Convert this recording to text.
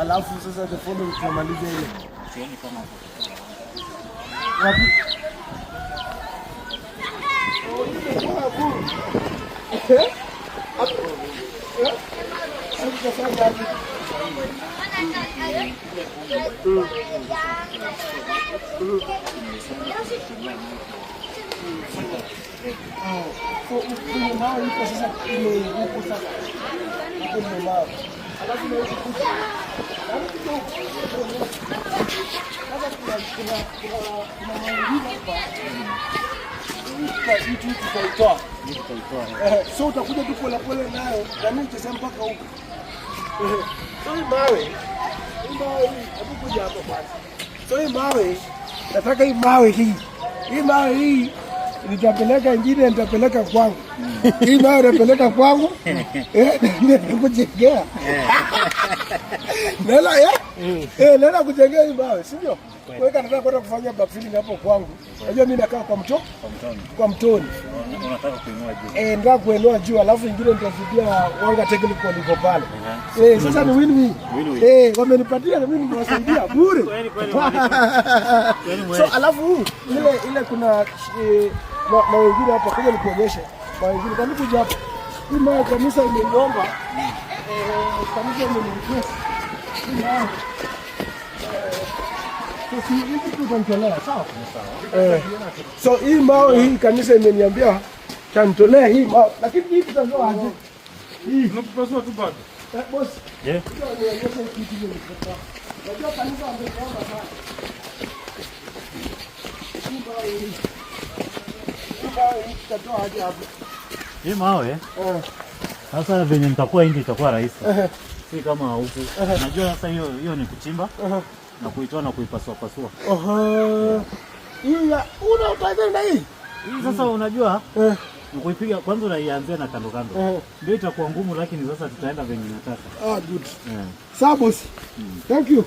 Alafu sasa the following tunamaliza ile. Sioni kama Wapi? So utakuja tu pole pole nayo na mimi nitasema mpaka huko. So hii mawe hebu kuja hapa kwanza. So hii mawe nataka hii mawe hii nitapeleka ingine nitapeleka kwangu. Hii mawe nitapeleka kwangu. Nikujengea. Nenda kujengea hii mawe, sivyo? Weka nataka kwenda kufanya backfilling hapo kwangu. Unajua mimi nakaa kwa mtoni. Unataka kuinua juu. Nataka kuinua juu alafu ingine nitafikia wanga technical liko pale. Sasa ni win-win. Wamenipatia na mimi nimewasaidia bure. So alafu ile kuna na wengine hapa kuja nikuonyeshe. Na wengine kama kuja hapa. Hii mawe kanisa imeniomba kanisa imenirequest. So hii mawe hii kanisa imeniambia tanitolea hii mawe, lakini hii tutatoa aje? Hii unapaswa tu bado. Boss. Yeah. Unajua kanisa ameomba sana. Hii tutatoa aje hapo? Hii mawe. Sasa venye nitakuwa hindi itakuwa rahisi. Si kama huku. Najua sasa hiyo ni kuchimba na kuitoa na kuipasua. Hii unautaka na hii? Hii sasa unajua kuipiga kwanza unaianzia na kando. Ndio itakuwa ngumu lakini sasa tutaenda venye nataka. Good. Sawa boss. Thank you.